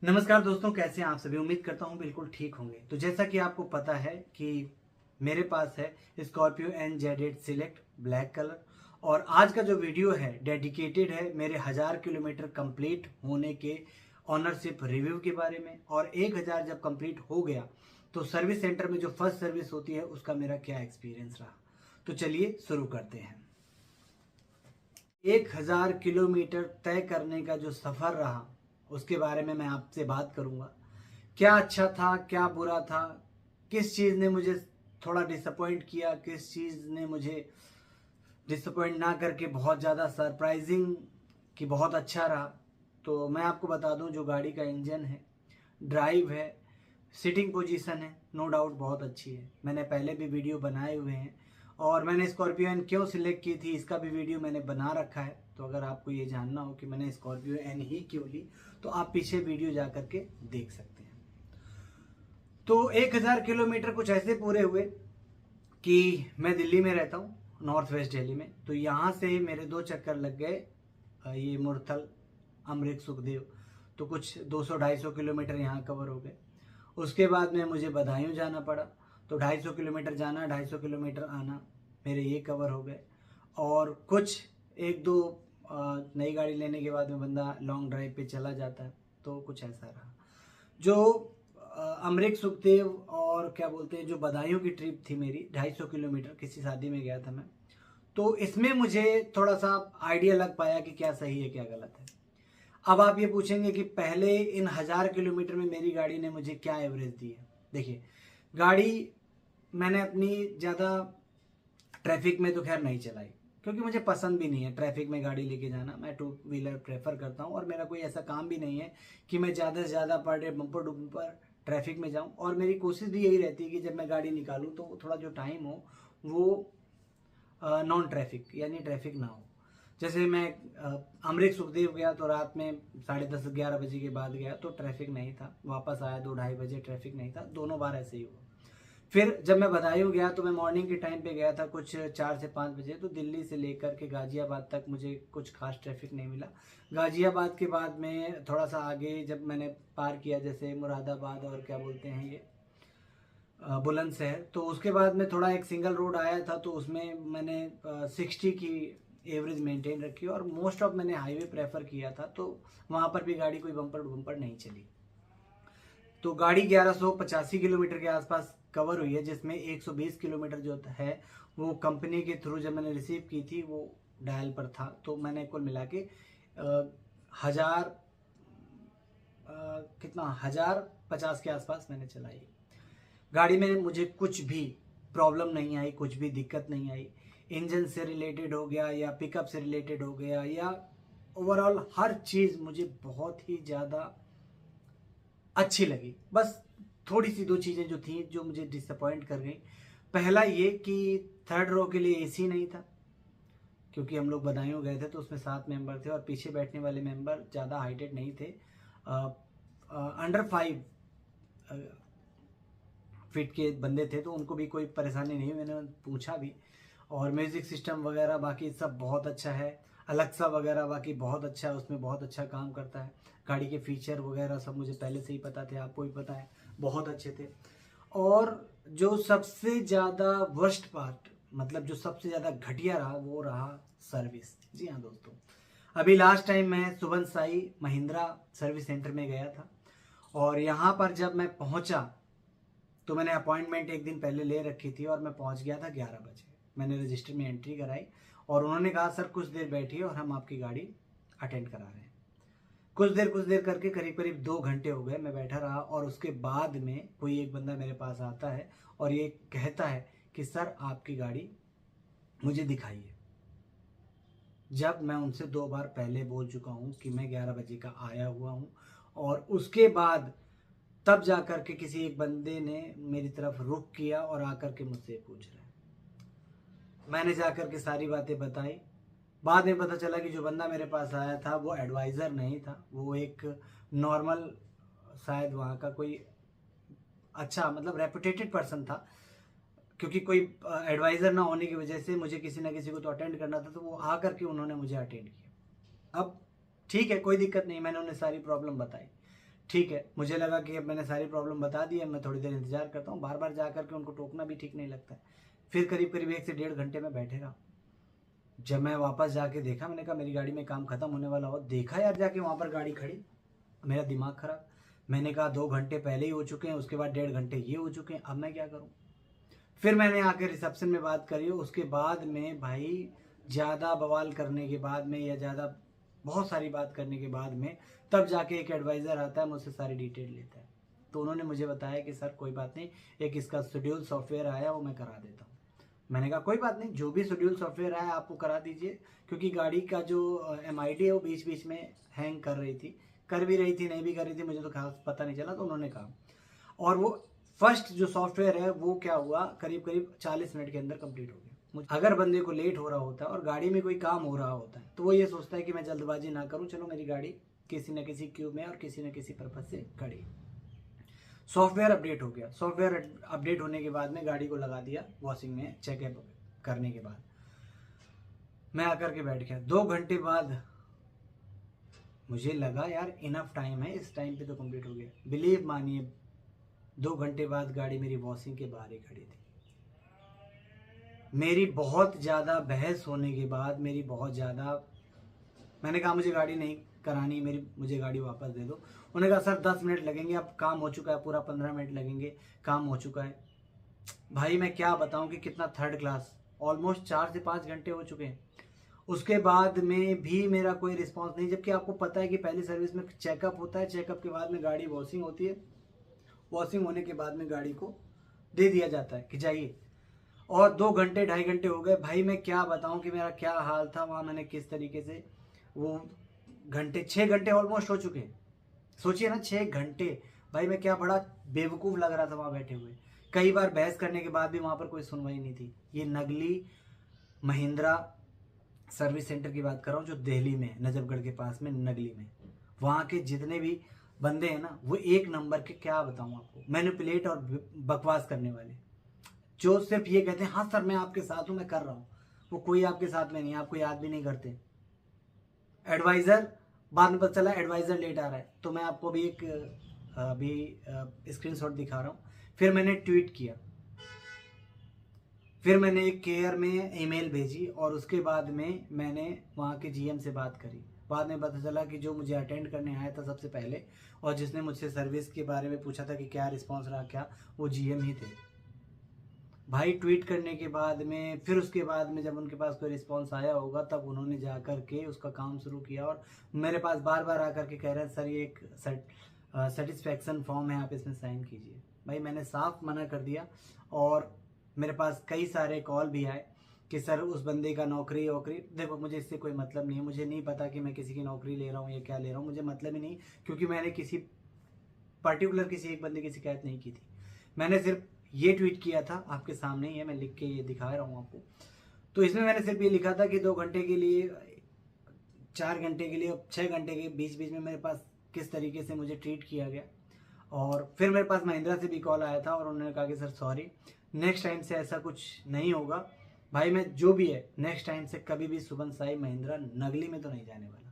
नमस्कार दोस्तों, कैसे हैं आप सभी। उम्मीद करता हूं बिल्कुल ठीक होंगे। तो जैसा कि आपको पता है कि मेरे पास है Scorpio NZ8 select black colour. और आज का जो वीडियो है डेडिकेटेड है मेरे 1000 किलोमीटर कंप्लीट होने के ऑनरशिप रिव्यू के बारे में। और 1000 जब कंप्लीट हो गया तो सर्विस सेंटर में जो फर्स्ट सर्विस होती है उसका मेरा क्या एक्सपीरियंस रहा। तो चलिए शुरू करते हैं। 1000 किलोमीटर तय करने का जो सफ़र रहा उसके बारे में मैं आपसे बात करूंगा। क्या अच्छा था, क्या बुरा था, किस चीज़ ने मुझे थोड़ा डिसअपॉइंट किया, किस चीज़ ने मुझे डिसअपॉइंट ना करके बहुत ज़्यादा सरप्राइजिंग कि बहुत अच्छा रहा। तो मैं आपको बता दूं, जो गाड़ी का इंजन है, ड्राइव है, सिटिंग पोजीशन है, नो डाउट बहुत अच्छी है। मैंने पहले भी वीडियो बनाए हुए हैं और मैंने स्कॉर्पियो एन क्यों सिलेक्ट की थी इसका भी वीडियो मैंने बना रखा है। तो अगर आपको ये जानना हो कि मैंने स्कॉर्पियो एन ही क्यों ली तो आप पीछे वीडियो जा करके देख सकते हैं। तो 1000 किलोमीटर कुछ ऐसे पूरे हुए कि मैं दिल्ली में रहता हूँ, नॉर्थ वेस्ट दिल्ली में। तो यहाँ से मेरे 2 चक्कर लग गए ये मुरथल, अमृत, सुखदेव। तो कुछ 200-250 किलोमीटर यहाँ कवर हो गए। उसके बाद में मुझे बदायूं जाना पड़ा। तो 250 किलोमीटर जाना, 250 किलोमीटर आना, मेरे ये कवर हो गए। और कुछ एक दो नई गाड़ी लेने के बाद में बंदा लॉन्ग ड्राइव पे चला जाता है। तो कुछ ऐसा रहा। जो अमरीक, सुखदेव और क्या बोलते हैं, जो बदायूं की ट्रिप थी मेरी 250 किलोमीटर, किसी शादी में गया था मैं। तो इसमें मुझे थोड़ा सा आइडिया लग पाया कि क्या सही है क्या गलत है। अब आप ये पूछेंगे कि पहले इन 1000 किलोमीटर में मेरी गाड़ी ने मुझे क्या एवरेज दी है। देखिए, गाड़ी मैंने अपनी ज़्यादा ट्रैफिक में तो खैर नहीं चलाई, क्योंकि मुझे पसंद भी नहीं है ट्रैफिक में गाड़ी लेके जाना। मैं टू व्हीलर प्रेफर करता हूँ और मेरा कोई ऐसा काम भी नहीं है कि मैं ज़्यादा से ज़्यादा per day bumper to bumper traffic में जाऊँ। और मेरी कोशिश भी यही रहती है कि जब मैं गाड़ी निकालूँ तो थोड़ा जो टाइम हो वो नॉन ट्रैफिक यानी ट्रैफिक ना हो। जैसे मैं अमरीक सुखदेव गया तो रात में 10:30-11 बजे के बाद गया तो ट्रैफिक नहीं था। वापस आया 2-2:30 बजे, ट्रैफिक नहीं था। दोनों बार ऐसे ही हुआ। फिर जब मैं बदायूं गया तो मैं मॉर्निंग के टाइम पे गया था, कुछ 4 से 5 बजे। तो दिल्ली से लेकर के गाजियाबाद तक मुझे कुछ खास ट्रैफिक नहीं मिला। गाजियाबाद के बाद में थोड़ा सा आगे जब मैंने पार किया, जैसे मुरादाबाद और क्या बोलते हैं ये बुलंदशहर, तो उसके बाद में थोड़ा एक सिंगल रोड आया था। तो उसमें मैंने 60 की एवरेज मेंटेन रखी और मोस्ट ऑफ मैंने हाईवे प्रेफर किया था। तो वहाँ पर भी गाड़ी कोई बम्पर टू बम्पर नहीं चली। तो गाड़ी 1185 किलोमीटर के आसपास कवर हुई है, जिसमें 120 किलोमीटर जो है वो कंपनी के थ्रू जब मैंने रिसीव की थी वो डायल पर था। तो मैंने कुल मिला के हजार कितना 1050 के आसपास मैंने चलाई। गाड़ी में मुझे कुछ भी प्रॉब्लम नहीं आई, कुछ भी दिक्कत नहीं आई। इंजन से रिलेटेड हो गया या पिकअप से रिलेटेड हो गया या ओवरऑल हर चीज़ मुझे बहुत ही ज़्यादा अच्छी लगी। बस थोड़ी सी दो चीज़ें जो थी जो मुझे डिसअपॉइंट कर गई। पहला ये कि थर्ड रो के लिए एसी नहीं था, क्योंकि हम लोग बदायूं गए थे तो उसमें 7 मेंबर थे और पीछे बैठने वाले मेंबर ज़्यादा हाइटेड नहीं थे, अंडर 5 फीट के बंदे थे। तो उनको भी कोई परेशानी नहीं, मैंने पूछा भी। और म्यूज़िक सिस्टम वगैरह बाकी सब बहुत अच्छा है। अलेक्सा वगैरह बाकी बहुत अच्छा है, उसमें बहुत अच्छा काम करता है। गाड़ी के फीचर वगैरह सब मुझे पहले से ही पता थे, आपको भी पता है, बहुत अच्छे थे। और जो सबसे ज़्यादा वर्स्ट पार्ट, मतलब जो सबसे ज़्यादा घटिया रहा, वो रहा सर्विस। जी हाँ दोस्तों, अभी लास्ट टाइम मैं सुबन साई महिंद्रा सर्विस सेंटर में गया था। और यहाँ पर जब मैं पहुँचा तो मैंने अपॉइंटमेंट एक दिन पहले ले रखी थी और मैं पहुंच गया था 11 बजे। मैंने रजिस्टर में एंट्री कराई और उन्होंने कहा सर कुछ देर बैठिए और हम आपकी गाड़ी अटेंड करा रहे हैं। कुछ देर करके करीब करीब 2 घंटे हो गए, मैं बैठा रहा। और उसके बाद में कोई एक बंदा मेरे पास आता है और ये कहता है कि सर आपकी गाड़ी मुझे दिखाइए। जब मैं उनसे 2 बार पहले बोल चुका हूँ कि मैं 11 बजे का आया हुआ हूँ। और उसके बाद तब जाकर के किसी एक बंदे ने मेरी तरफ रुख किया और आकर के मुझसे पूछ रहा है। मैंने जाकर के सारी बातें बताई। बाद में पता चला कि जो बंदा मेरे पास आया था वो एडवाइज़र नहीं था, वो एक नॉर्मल, शायद वहाँ का कोई अच्छा मतलब रेपुटेटेड पर्सन था। क्योंकि कोई एडवाइज़र ना होने की वजह से मुझे किसी ना किसी को तो अटेंड करना था, तो वो आकर के उन्होंने मुझे अटेंड किया। अब ठीक है, कोई दिक्कत नहीं, मैंने उन्हें सारी प्रॉब्लम बताई। ठीक है, मुझे लगा कि अब मैंने सारी प्रॉब्लम बता दी है, मैं थोड़ी देर इंतजार करता हूँ। बार बार जा करके उनको टोकना भी ठीक नहीं लगता है। फिर करीब करीब 1 से 1.5 घंटे में बैठे रहा। जब मैं वापस जाके देखा, मैंने कहा मेरी गाड़ी में काम खत्म होने वाला हो, देखा यार जाके वहाँ पर गाड़ी खड़ी, मेरा दिमाग खराब। मैंने कहा 2 घंटे पहले ही हो चुके हैं, उसके बाद 1.5 घंटे ये हो चुके हैं, अब मैं क्या करूँ। फिर मैंने आके रिसेप्शन में बात करी। उसके बाद में भाई ज़्यादा बवाल करने के बाद में, या ज़्यादा बहुत सारी बात करने के बाद में, तब जाके एक एडवाइज़र आता है, मुझसे सारी डिटेल लेता है। तो उन्होंने मुझे बताया कि सर कोई बात नहीं, एक इसका शेड्यूल सॉफ्टवेयर आया, वो मैं करा देता हूँ। मैंने कहा कोई बात नहीं, जो भी शेड्यूल सॉफ्टवेयर आया आपको करा दीजिए, क्योंकि गाड़ी का जो MID है वो बीच बीच में हैंग कर रही थी, कर भी रही थी, नहीं भी कर रही थी, मुझे तो खास पता नहीं चला। तो उन्होंने कहा, और वो फर्स्ट जो सॉफ्टवेयर है वो क्या हुआ, करीब करीब 40 मिनट के अंदर कंप्लीट हो गया। अगर बंदे को लेट हो रहा होता है और गाड़ी में कोई काम हो रहा होता है, तो वो ये सोचता है कि मैं जल्दबाजी ना करूं, चलो मेरी गाड़ी किसी न किसी क्यूब में और किसी न किसी पर्पज से खड़ी। सॉफ्टवेयर अपडेट हो गया। सॉफ्टवेयर अपडेट होने के बाद में गाड़ी को लगा दिया वॉशिंग में, चेकअप करने के बाद मैं आकर के बैठ गया। 2 घंटे बाद मुझे लगा यार इनफ टाइम है, इस टाइम पे तो कंप्लीट हो गया। बिलीव मानिए 2 घंटे बाद गाड़ी मेरी वॉशिंग के बाहर ही खड़ी थी। मेरी बहुत ज़्यादा बहस होने के बाद, मेरी बहुत ज़्यादा, मैंने कहा मुझे गाड़ी नहीं करानी, मुझे गाड़ी वापस दे दो। उन्होंने कहा सर 10 मिनट लगेंगे, अब काम हो चुका है, पूरा 15 मिनट लगेंगे, काम हो चुका है। भाई मैं क्या बताऊं कि कितना थर्ड क्लास, ऑलमोस्ट 4 से 5 घंटे हो चुके हैं। उसके बाद में भी मेरा कोई रिस्पांस नहीं, जबकि आपको पता है कि पहली सर्विस में चेकअप होता है, चेकअप के बाद में गाड़ी वॉशिंग होती है, वॉशिंग होने के बाद में गाड़ी को दे दिया जाता है कि जाइए। और 2 घंटे 2.5 घंटे हो गए। भाई मैं क्या बताऊं कि मेरा क्या हाल था वहाँ, मैंने किस तरीके से वो घंटे, 6 घंटे ऑलमोस्ट हो चुके हैं। सोचिए ना 6 घंटे, भाई मैं क्या बड़ा बेवकूफ़ लग रहा था वहाँ बैठे हुए। कई बार बहस करने के बाद भी वहाँ पर कोई सुनवाई नहीं थी। ये नगली महिंद्रा सर्विस सेंटर की बात कर रहा हूँ, जो दिल्ली में है, नजफगढ़ के पास में नगली में। वहाँ के जितने भी बंदे हैं ना, वो एक नंबर के, क्या बताऊँ आपको, मैनिपुलेट और बकवास करने वाले, जो सिर्फ ये कहते हैं हाँ सर मैं आपके साथ हूँ, मैं कर रहा हूँ। वो कोई आपके साथ में नहीं, आपको याद भी नहीं करते। एडवाइज़र, बाद में पता चला एडवाइज़र लेट आ रहा है। तो मैं आपको भी एक स्क्रीनशॉट दिखा रहा हूँ। फिर मैंने ट्वीट किया, फिर मैंने एक केयर में ईमेल भेजी, और उसके बाद में मैंने वहाँ के GM से बात करी। बाद में पता चला कि जो मुझे अटेंड करने आया था सबसे पहले, और जिसने मुझसे सर्विस के बारे में पूछा था कि क्या रिस्पॉन्स रहा क्या, वो GM ही थे। भाई ट्वीट करने के बाद में, फिर उसके बाद में जब उनके पास कोई रिस्पांस आया होगा, तब उन्होंने जा कर के उसका काम शुरू किया, और मेरे पास बार बार आकर के कह रहे हैं सर ये एक सेटिस्फैक्शन फॉर्म है, आप इसमें साइन कीजिए। भाई मैंने साफ मना कर दिया, और मेरे पास कई सारे कॉल भी आए कि सर उस बंदे का नौकरी वोकरी, देखो मुझे इससे कोई मतलब नहीं है, मुझे नहीं पता कि मैं किसी की नौकरी ले रहा हूँ या क्या ले रहा हूँ, मुझे मतलब ही नहीं, क्योंकि मैंने किसी पर्टिकुलर किसी एक बंदे की शिकायत नहीं की थी। मैंने सिर्फ ये ट्वीट किया था, आपके सामने ही है, मैं लिख के ये दिखा रहा हूँ आपको। तो इसमें मैंने सिर्फ ये लिखा था कि 2 घंटे के लिए, 4 घंटे के लिए, 6 घंटे के बीच बीच में मेरे पास किस तरीके से मुझे ट्रीट किया गया। और फिर मेरे पास महिंद्रा से भी कॉल आया था, और उन्होंने कहा कि सर सॉरी, नेक्स्ट टाइम से ऐसा कुछ नहीं होगा। भाई मैं जो भी है, नेक्स्ट टाइम से कभी भी सुबन साई महिंद्रा नगली में तो नहीं जाने वाला,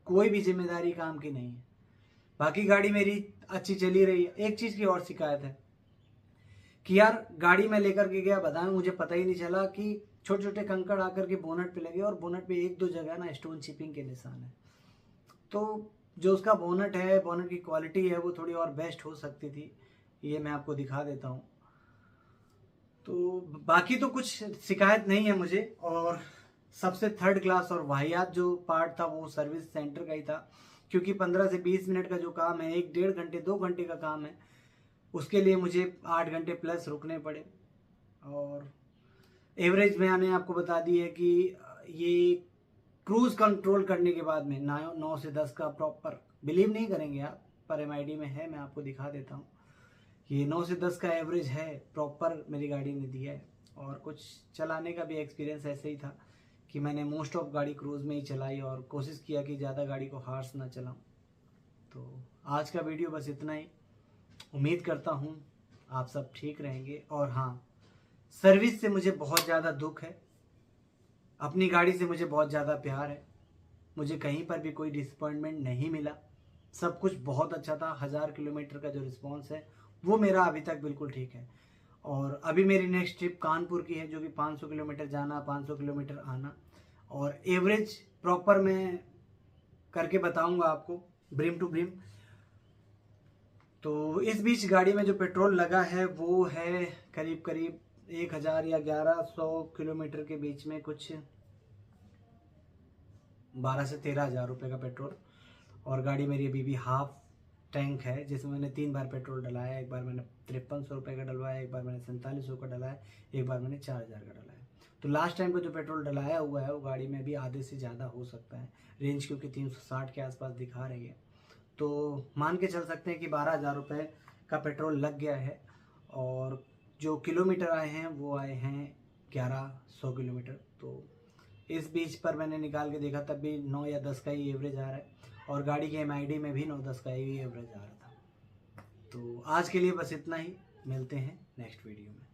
कोई भी जिम्मेदारी काम की नहीं है। बाकी गाड़ी मेरी अच्छी चली रही है। एक चीज़ की और शिकायत है कि यार गाड़ी में लेकर के गया, बताएं मुझे पता ही नहीं चला कि छोटे छोटे कंकड़ आकर के बोनट पे लगे, और बोनट पे 1-2 जगह ना स्टोन चिपिंग के निशान है। तो जो उसका बोनट है, बोनट की क्वालिटी है, वो थोड़ी और बेस्ट हो सकती थी। ये मैं आपको दिखा देता हूँ। तो बाकी तो कुछ शिकायत नहीं है मुझे। और सबसे थर्ड क्लास और वाहियात जो पार्ट था वो सर्विस सेंटर का ही था, क्योंकि 15 से 20 मिनट का जो काम है, 1-1.5 घंटे 2 घंटे का काम है, उसके लिए मुझे 8 घंटे प्लस रुकने पड़े। और एवरेज मैंने आपको बता दी है कि ये क्रूज़ कंट्रोल करने के बाद में 9 से 10 का प्रॉपर, बिलीव नहीं करेंगे आप, पर MID में है, मैं आपको दिखा देता हूँ। ये 9 से 10 का एवरेज है, प्रॉपर मेरी गाड़ी ने दिया है। और कुछ चलाने का भी एक्सपीरियंस ऐसे ही था कि मैंने मोस्ट ऑफ गाड़ी क्रूज़ में ही चलाई, और कोशिश किया कि ज़्यादा गाड़ी को हार्श ना चलाऊँ। तो आज का वीडियो बस इतना ही। उम्मीद करता हूँ आप सब ठीक रहेंगे। और हाँ, सर्विस से मुझे बहुत ज़्यादा दुख है, अपनी गाड़ी से मुझे बहुत ज़्यादा प्यार है, मुझे कहीं पर भी कोई डिसअपॉइंटमेंट नहीं मिला। सब कुछ बहुत अच्छा था। 1000 किलोमीटर का जो रिस्पॉन्स है वो मेरा अभी तक बिल्कुल ठीक है। और अभी मेरी नेक्स्ट ट्रिप कानपुर की है, जो कि 500 किलोमीटर जाना, 500 किलोमीटर आना, और एवरेज प्रॉपर मैं करके बताऊंगा आपको ब्रिम टू ब्रिम। तो इस बीच गाड़ी में जो पेट्रोल लगा है वो है करीब करीब 1000 या 1100 किलोमीटर के बीच में, कुछ 12 से 13 हज़ार रुपये का पेट्रोल। और गाड़ी मेरी अभी भी हाफ टैंक है, जिसमें मैंने 3 बार पेट्रोल डलाया। एक बार मैंने 5300 रुपये का डलवाया, एक बार मैंने 4700 का डलाया, एक बार मैंने 4000 का डलाया। तो लास्ट टाइम का जो पेट्रोल डलाया हुआ है वो गाड़ी में भी आधे से ज़्यादा हो सकता है। रेंज क्योंकि 360 के आसपास दिखा रही है, तो मान के चल सकते हैं कि 12,000 रुपये का पेट्रोल लग गया है। और जो किलोमीटर आए हैं वो आए हैं 1100 किलोमीटर। तो इस बीच पर मैंने निकाल के देखा, तब भी 9 या 10 का ही एवरेज आ रहा है, और गाड़ी के MID में भी 9-10 का ही एवरेज आ रहा था। तो आज के लिए बस इतना ही, मिलते हैं नेक्स्ट वीडियो में।